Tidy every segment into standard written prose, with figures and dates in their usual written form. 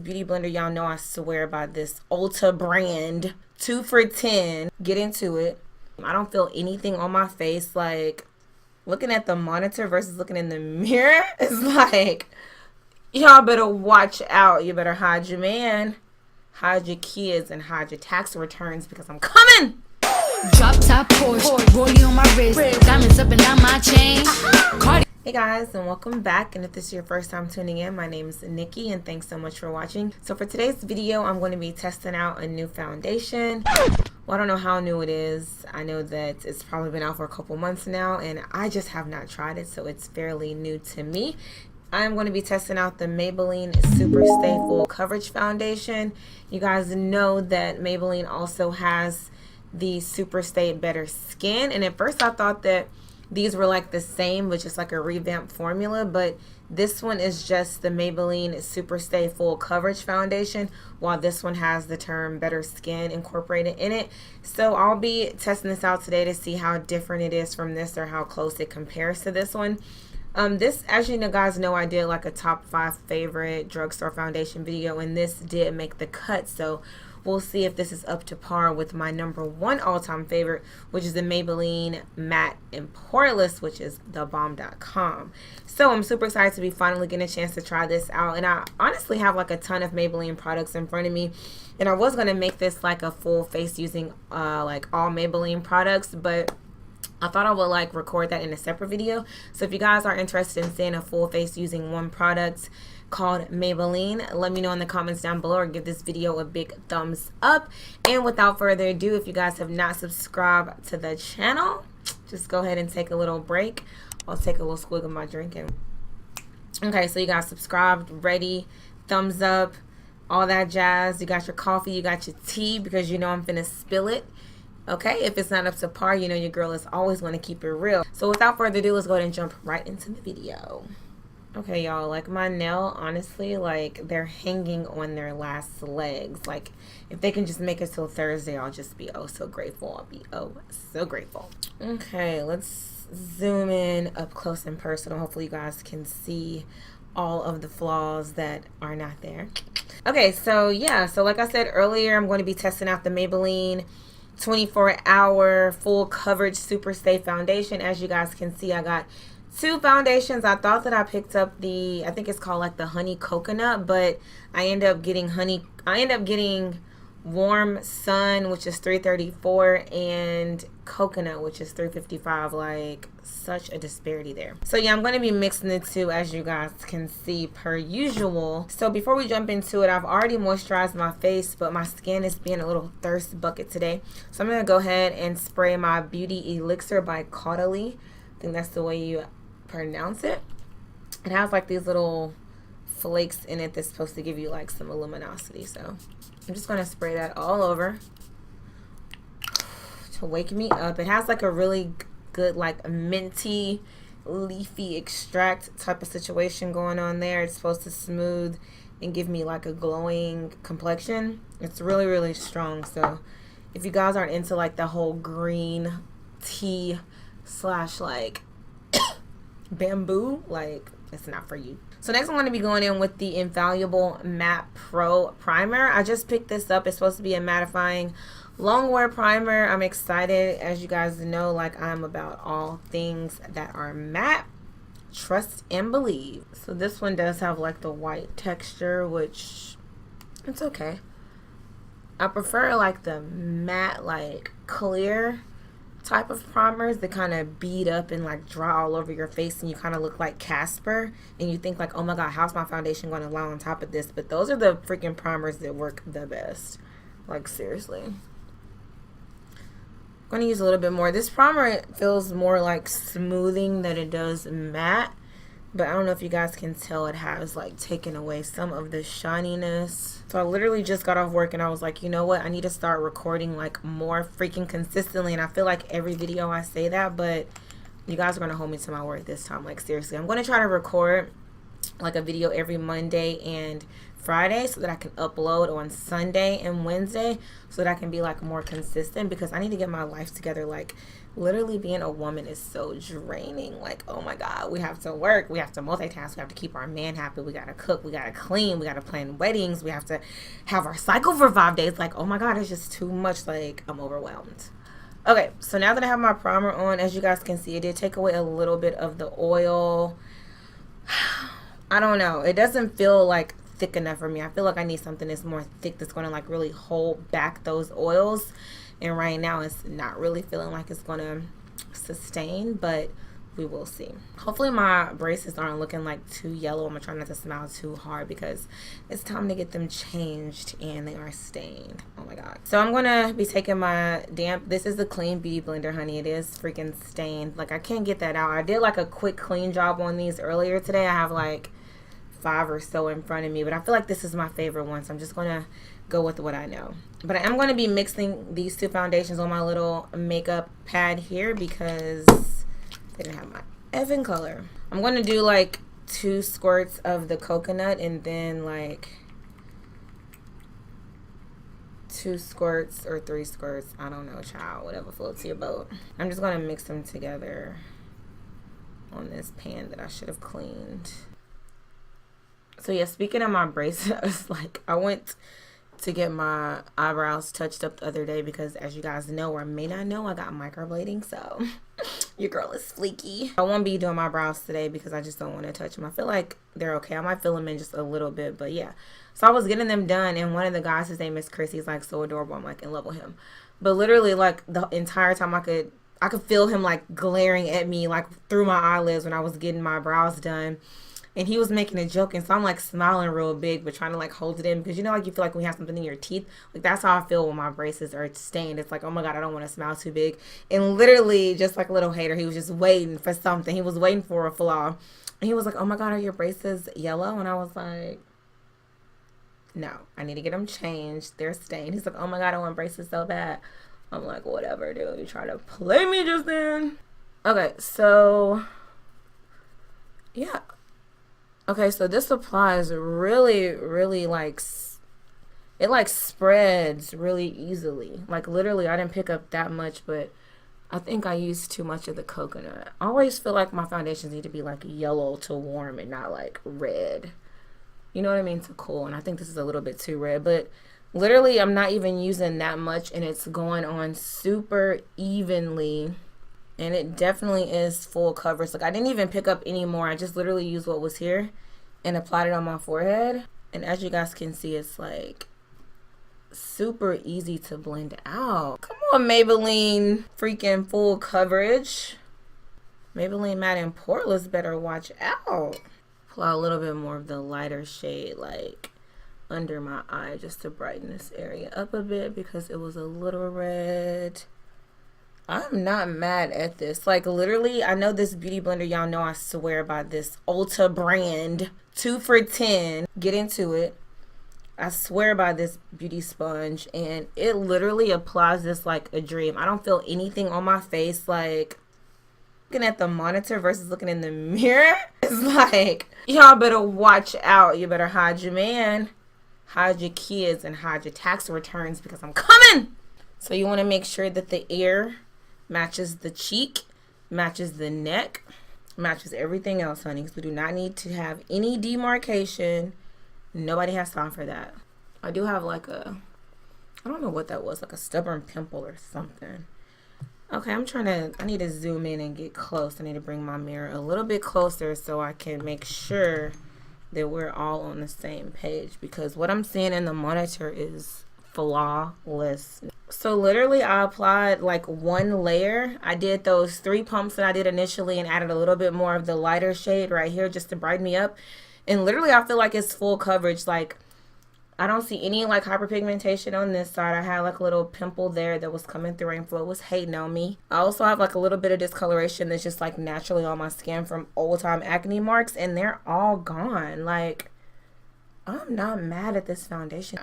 beauty blender. Y'all know I swear by this Ulta brand. 2 for $10. Get into it. I don't feel anything on my face. Like, looking at the monitor versus looking in the mirror is like, y'all better watch out. You better hide your man, hide your kids, and hide your tax returns because I'm coming. Drop top Porsche, rollie on my wrist, diamonds up and down my chain. Hey guys, and welcome back. And if this is your first time tuning in, my name is Nikki, and thanks so much for watching. So for today's video, I'm going to be testing out a new foundation. Well, I don't know how new it is. I know that it's probably been out for a couple months now, and I just have not tried it, so it's fairly new to me. I'm going to be testing out the Maybelline Superstay Full Coverage Foundation. You guys know that Maybelline also has the Superstay Better Skin, and at first I thought that these were like the same but just like a revamped formula, but this one is just the Maybelline Superstay Full Coverage Foundation, while this one has the term Better Skin incorporated in it. So I'll be testing this out today to see how different it is from this or how close it compares to this one. This, as you know, guys know, I did like a top 5 favorite drugstore foundation video, and this did make the cut, so we'll see if this is up to par with my #1 all-time favorite, which is the Maybelline Matte and Poreless, which is thebomb.com. So I'm super excited to be finally getting a chance to try this out, and I honestly have like a ton of Maybelline products in front of me, and I was going to make this like a full face using like all Maybelline products, but I thought I would like record that in a separate video. So if you guys are interested in seeing a full face using one product called Maybelline, let me know in the comments down below or give this video a big thumbs up. And without further ado, if you guys have not subscribed to the channel, just go ahead and take a little break. I'll take a little swig of my drink. And okay, so you guys subscribed, ready, thumbs up, all that jazz. You got your coffee, you got your tea, because you know I'm finna spill it. Okay, if it's not up to par, you know your girl is always going to keep it real. So without further ado, let's go ahead and jump right into the video. Okay, y'all, like my nail, honestly, like they're hanging on their last legs. Like if they can just make it till Thursday, I'll just be oh so grateful. I'll be oh so grateful. Okay, let's zoom in up close and personal. Hopefully you guys can see all of the flaws that are not there. Okay, so yeah, so like I said earlier, I'm going to be testing out the Maybelline 24-hour full coverage Superstay foundation. As you guys can see, I got 2 foundations. I thought that I picked up the, I think it's called like the honey coconut, but I end up getting warm sun, which is $334, and coconut, which is $355. Like, such a disparity there. So yeah, I'm going to be mixing the two, as you guys can see, per usual. So before we jump into it, I've already moisturized my face, but my skin is being a little thirst bucket today, so I'm going to go ahead and spray my Beauty Elixir by Caudalie. I think that's the way you pronounce it. It has like these little flakes in it that's supposed to give you like some luminosity, so I'm just going to spray that all over to wake me up. It has like a really good like minty leafy extract type of situation going on there. It's supposed to smooth and give me like a glowing complexion. It's really, really strong. So if you guys aren't into like the whole green tea slash like bamboo, like it's not for you. So next I'm going to be going in with the Invaluable Matte Pro Primer. I just picked this up. It's supposed to be a mattifying longwear primer. I'm excited. As you guys know, like I'm about all things that are matte. Trust and believe. So this one does have like the white texture, which it's okay. I prefer like the matte, like clear type of primers that kind of bead up and like dry all over your face, and you kind of look like Casper, and you think like, oh my god, how's my foundation going to lie on top of this? But those are the freaking primers that work the best. Like seriously. I'm going to use a little bit more. This primer feels more like smoothing than it does matte, but I don't know if you guys can tell, it has like taken away some of the shininess. So I literally just got off work and I was like, you know what, I need to start recording like more freaking consistently. And I feel like every video I say that, but you guys are going to hold me to my word this time. Like seriously, I'm going to try to record like a video every Monday and Friday so that I can upload on Sunday and Wednesday so that I can be like more consistent, because I need to get my life together. Like literally being a woman is so draining. Like, oh my God, we have to work, we have to multitask, we have to keep our man happy, we gotta cook, we gotta clean, we gotta plan weddings, we have to have our cycle for 5 days. Like, oh my God, it's just too much. Like, I'm overwhelmed. Okay, so now that I have my primer on, as you guys can see, it did take away a little bit of the oil. I don't know, it doesn't feel like thick enough for me. I feel like I need something that's more thick, that's going to like really hold back those oils, and right now it's not really feeling like it's going to sustain, but we will see. Hopefully my braces aren't looking like too yellow. I'm gonna try not to smile too hard because it's time to get them changed and they are stained. Oh my God. So I'm gonna be taking my this is the clean beauty blender, honey. It is freaking stained. Like, I can't get that out. I did like a quick clean job on these earlier today. I have like 5 or so in front of me, but I feel like this is my favorite one, so I'm just gonna go with what I know. But I am going to be mixing these two foundations on my little makeup pad here because they didn't have my effing color. I'm going to do like 2 squirts of the coconut and then like 2 squirts or 3 squirts. I don't know, child. Whatever floats your boat. I'm just going to mix them together on this pan that I should have cleaned. So yeah, speaking of my braces, like I went to get my eyebrows touched up the other day because, as you guys know or may not know, I got microblading, so your girl is fleeky. I won't be doing my brows today because I just don't want to touch them. I feel like they're okay. I might fill them in just a little bit, but yeah. So I was getting them done, and one of the guys, his name is Chris, he's like so adorable. I'm like in love with him. But literally like the entire time I could feel him like glaring at me like through my eyelids when I was getting my brows done. And he was making a joke, and so I'm like smiling real big but trying to like hold it in, because you know, like you feel like when you have something in your teeth, like that's how I feel when my braces are stained. It's like, oh my God, I don't want to smile too big. And literally just like a little hater, he was just waiting for something. He was waiting for a flaw, and he was like, oh my God, are your braces yellow? And I was like, no, I need to get them changed, they're stained. He's like, oh my God, I want braces so bad. I'm like, whatever, dude, you try to play me just then. Okay, so yeah. Okay, so this applies really like, it like spreads really easily. Like literally I didn't pick up that much, but I think I used too much of the coconut. I always feel like my foundations need to be like yellow to warm and not like red. You know what I mean? To cool. And I think this is a little bit too red, but literally I'm not even using that much, and it's going on super evenly. And it definitely is full coverage. Like I didn't even pick up any more. I just literally used what was here and applied it on my forehead. And as you guys can see, it's like super easy to blend out. Come on, Maybelline freaking full coverage. Maybelline Matte and Poreless better watch out. Apply a little bit more of the lighter shade like under my eye just to brighten this area up a bit because it was a little red. I'm not mad at this. Like literally, I know this beauty blender, y'all know I swear by this Ulta brand, 2 for $10. Get into it. I swear by this beauty sponge, and it literally applies this like a dream. I don't feel anything on my face. Like looking at the monitor versus looking in the mirror, it's like, y'all better watch out. You better hide your man, hide your kids, and hide your tax returns because I'm coming. So you want to make sure that the ear matches the cheek, matches the neck, matches everything else, honey, because we do not need to have any demarcation. Nobody has time for that. I do have like a, I don't know what that was, like a stubborn pimple or something. Okay, I need to zoom in and get close. I need to bring my mirror a little bit closer so I can make sure that we're all on the same page, because what I'm seeing in the monitor is flawless. So literally I applied like 1 layer. I did those 3 pumps that I did initially and added a little bit more of the lighter shade right here just to brighten me up. And literally I feel like it's full coverage. Like I don't see any like hyperpigmentation on this side. I had like a little pimple there that was coming through and Flo was hating on me. I also have like a little bit of discoloration that's just like naturally on my skin from old time acne marks, and they're all gone. Like I'm not mad at this foundation.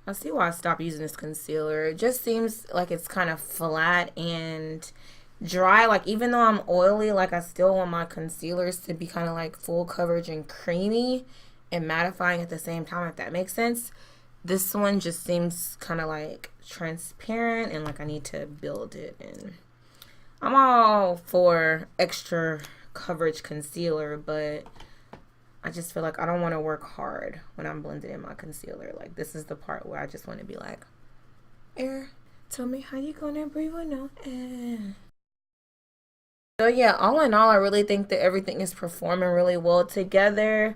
I see why I stopped using this concealer. It just seems like it's kind of flat and dry. Like even though I'm oily, like I still want my concealers to be kind of like full coverage and creamy. and mattifying at the same time, if that makes sense. This one just seems kind of like transparent and like I need to build it. And I'm all for extra coverage concealer, but I just feel like I don't want to work hard when I'm blending in my concealer. Like, this is the part where I just want to be like, air, tell me how you gonna breathe with no air. So yeah, all in all, I really think that everything is performing really well together.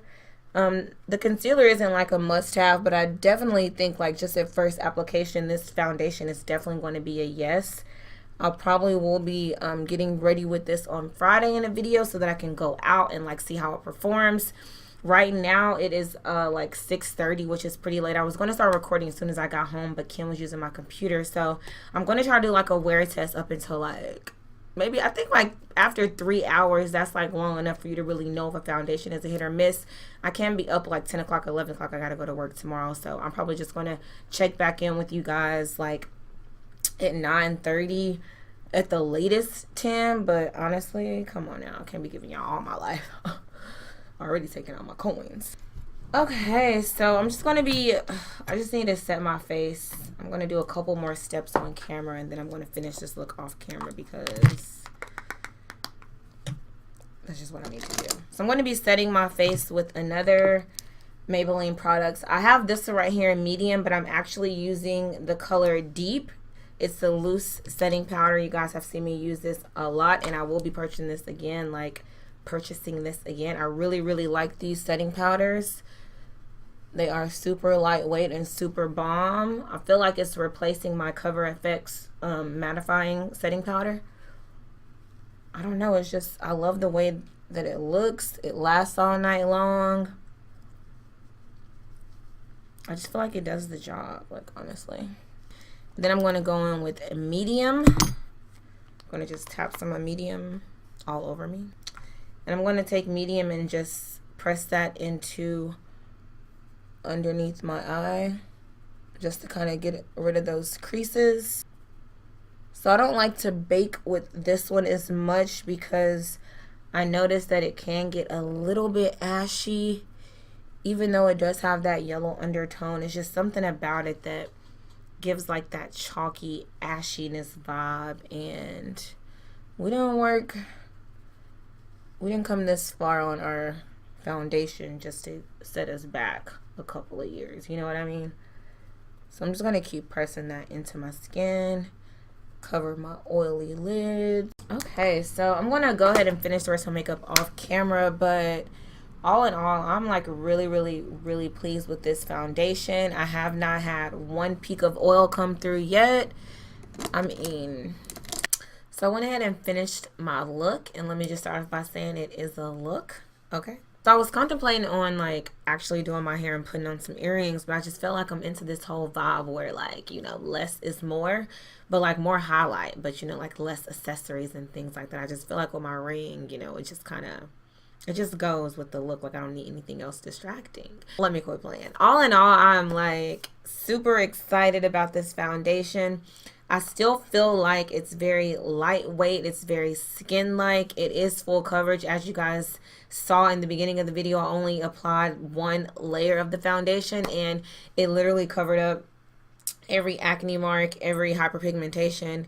The concealer isn't like a must-have, but I definitely think like just at first application, this foundation is definitely going to be a yes. I probably will be getting ready with this on Friday in a video so that I can go out and like see how it performs. Right now it is like 6:30, which is pretty late. I was going to start recording as soon as I got home, but Kim was using my computer, so I'm going to try to do like a wear test up until like maybe, I think like after 3 hours, that's like long enough for you to really know if a foundation is a hit or miss. I can be up like 10 o'clock, 11 o'clock. I got to go to work tomorrow. So I'm probably just going to check back in with you guys like at 9:30 at the latest 10. But honestly, come on now. I can't be giving y'all all my life. Already taking out my coins. Okay, so I'm just going to be, I just need to set my face. I'm going to do a couple more steps on camera and then I'm going to finish this look off camera because that's just what I need to do. So I'm going to be setting my face with another Maybelline products. I have this one right here in medium, but I'm actually using the color Deep. It's the loose setting powder. You guys have seen me use this a lot and I will be purchasing this again, I really, really like these setting powders. They are super lightweight and super bomb. I feel like it's replacing my Cover FX mattifying setting powder. I don't know. It's just, I love the way that it looks. It lasts all night long. I just feel like it does the job, like, honestly. Then I'm going to go in with a medium. I'm going to just tap some of medium all over me. And I'm going to take medium and just press that into underneath my eye just to kind of get rid of those creases. So I don't like to bake with this one as much because I noticed that it can get a little bit ashy even though it does have that yellow undertone. It's just something about it that gives like that chalky ashiness vibe, and we didn't come this far on our foundation just to set us back a couple of years, you know what I mean? So I'm just gonna keep pressing that into my skin, cover my oily lids. Okay, so I'm gonna go ahead and finish the rest of my makeup off camera, but all in all, I'm like really, really, really pleased with this foundation. I have not had one peak of oil come through yet. I mean, so I went ahead and finished my look, and let me just start off by saying it is a look, okay? So I was contemplating on like actually doing my hair and putting on some earrings, but I just felt like I'm into this whole vibe where like, you know, less is more, but like more highlight, but you know, like less accessories and things like that. I just feel like with my ring, you know, it just kind of, it just goes with the look. Like I don't need anything else distracting. Let me quit playing. All in all, I'm like super excited about this foundation. I still feel like it's very lightweight. It's very skin-like. It is full coverage. As you guys saw in the beginning of the video, I only applied one layer of the foundation and it literally covered up every acne mark, every hyperpigmentation,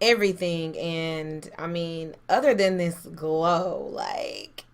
everything. And I mean, other than this glow, like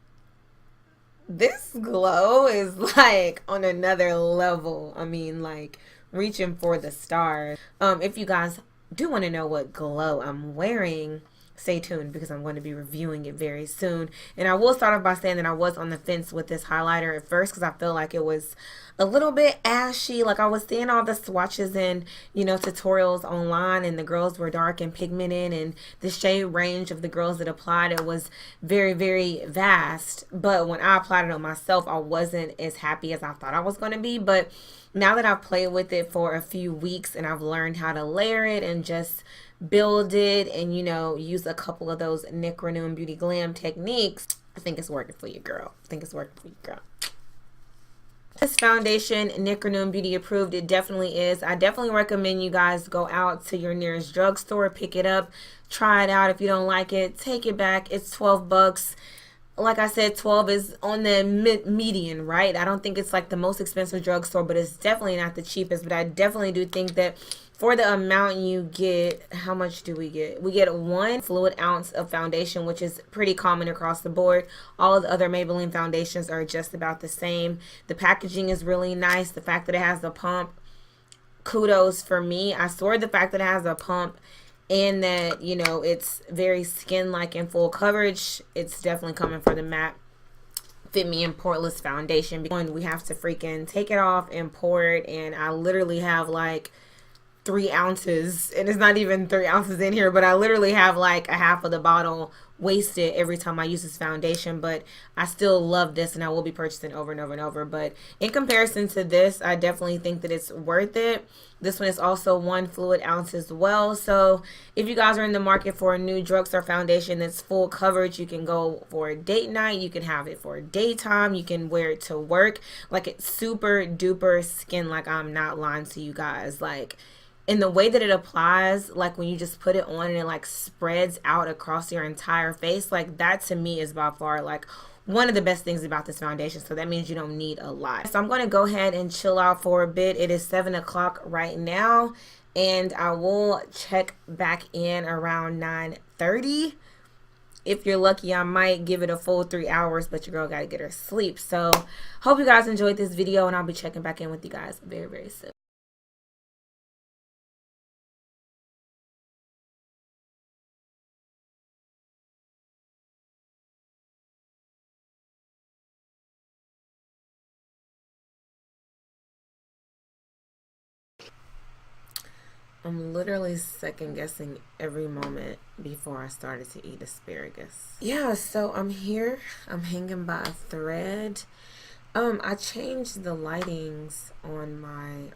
this glow is like on another level. I mean, like reaching for the stars. If you guys do want to know what glow I'm wearing, stay tuned because I'm going to be reviewing it very soon. And I will start off by saying that I was on the fence with this highlighter at first because I felt like it was a little bit ashy. Like I was seeing all the swatches and, you know, tutorials online, and the girls were dark and pigmented, and the shade range of the girls that applied it was very, very vast. But when I applied it on myself, I wasn't as happy as I thought I was going to be. But now that I've played with it for a few weeks and I've learned how to layer it and just build it and, you know, use a couple of those Nikki Beauty Glam techniques, I think it's working for you, girl. I think it's working for you, girl. This foundation, Nikki Beauty approved. It definitely is. I definitely recommend you guys go out to your nearest drugstore, pick it up, try it out. If you don't like it, take it back. It's 12 bucks. like I said, 12 is on the median, right? I don't think it's like the most expensive drugstore, but it's definitely not the cheapest. But I definitely do think that for the amount you get, how much do we get? We get 1 fluid ounce of foundation, which is pretty common across the board. All of the other Maybelline foundations are just about the same. The packaging is really nice. The fact that it has the pump, kudos for me. I swear the fact that it has a pump and that, you know, it's very skin-like and full coverage, it's definitely coming for the matte Fit Me and Poreless foundation. Because we have to freaking take it off and pour it, and I literally have like 3 ounces, and it's not even 3 ounces in here, but I literally have like a half of the bottle wasted every time I use this foundation. But I still love this, and I will be purchasing over and over and over. But in comparison to this, I definitely think that it's worth it. This one is also 1 fluid ounce as well. So if you guys are in the market for a new drugstore foundation that's full coverage, you can go for a date night, you can have it for daytime, you can wear it to work. Like, it's super duper skin, like, I'm not lying to you guys. Like, in the way that it applies, like when you just put it on and it like spreads out across your entire face, like that to me is by far like one of the best things about this foundation. So that means you don't need a lot. So I'm going to go ahead and chill out for a bit. It is 7 o'clock right now, and I will check back in around 9:30. If you're lucky, I might give it a full 3 hours, but your girl got to get her sleep. So hope you guys enjoyed this video, and I'll be checking back in with you guys very, very soon. I'm literally second guessing every moment before I started to eat asparagus. Yeah, so I'm here. I'm hanging by a thread. I changed the lightings on my,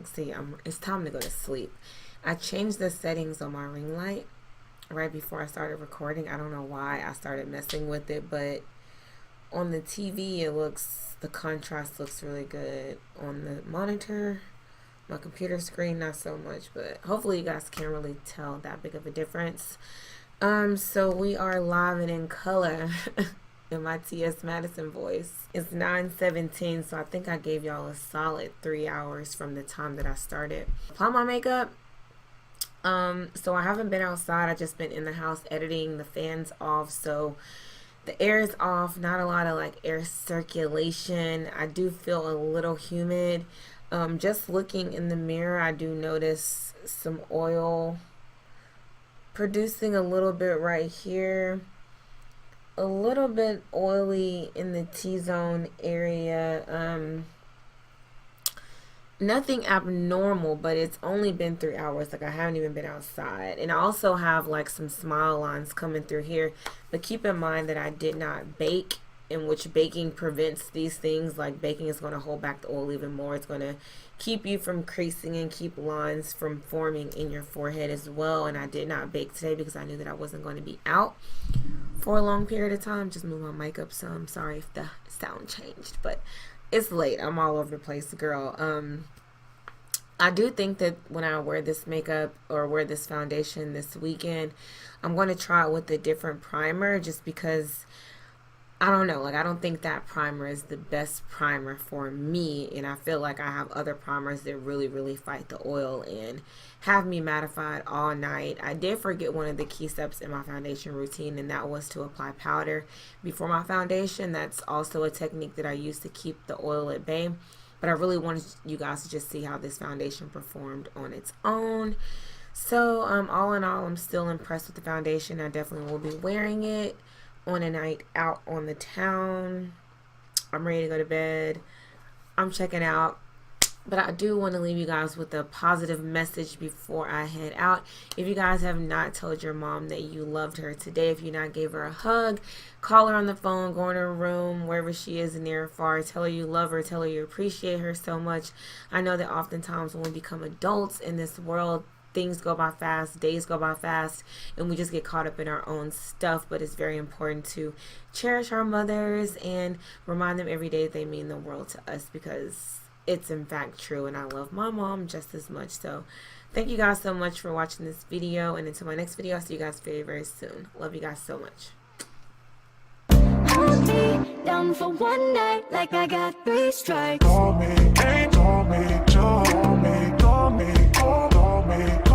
see, it's time to go to sleep. I changed the settings on my ring light right before I started recording. I don't know why I started messing with it, but on the TV, the contrast looks really good. On the monitor, my computer screen, not so much, but hopefully you guys can't really tell that big of a difference. So we are live and in color in my T.S. Madison voice. It's 9:17, so I think I gave y'all a solid 3 hours from the time that I started. Apply my makeup. So I haven't been outside. I just been in the house editing. The fan's off, so the air is off. Not a lot of like air circulation. I do feel a little humid. Just looking in the mirror, I do notice some oil producing a little bit right here. A little bit oily in the T-zone area. Nothing abnormal, but it's only been 3 hours. Like, I haven't even been outside. And I also have like some smile lines coming through here. But keep in mind that I did not bake, in which baking prevents these things. Like, baking is going to hold back the oil even more. It's going to keep you from creasing and keep lines from forming in your forehead as well. And I did not bake today because I knew that I wasn't going to be out for a long period of time. Just move my makeup some. Sorry if the sound changed, but it's late. I'm all over the place, girl. I do think that when I wear this makeup or wear this foundation this weekend, I'm going to try it with a different primer, just because I don't know, like, I don't think that primer is the best primer for me, and I feel like I have other primers that really, really fight the oil and have me mattified all night. I did forget one of the key steps in my foundation routine, and that was to apply powder before my foundation. That's also a technique that I use to keep the oil at bay, but I really wanted you guys to just see how this foundation performed on its own. So, all in all, I'm still impressed with the foundation. I definitely will be wearing it on a night out on the town. I'm ready to go to bed. I'm checking out. But I do want to leave you guys with a positive message before I head out. If you guys have not told your mom that you loved her today, if you not gave her a hug, call her on the phone, go in her room, wherever she is, near or far, tell her you love her, tell her you appreciate her so much. I know that oftentimes when we become adults in this world, things go by fast, days go by fast, and we just get caught up in our own stuff. But it's very important to cherish our mothers and remind them every day they mean the world to us, because it's in fact true, and I love my mom just as much. So thank you guys so much for watching this video, and until my next video, I'll see you guys very, very soon. Love you guys so much. me down for one night like I got 3 strikes. Call me, call me, call me, call me, call me, call me.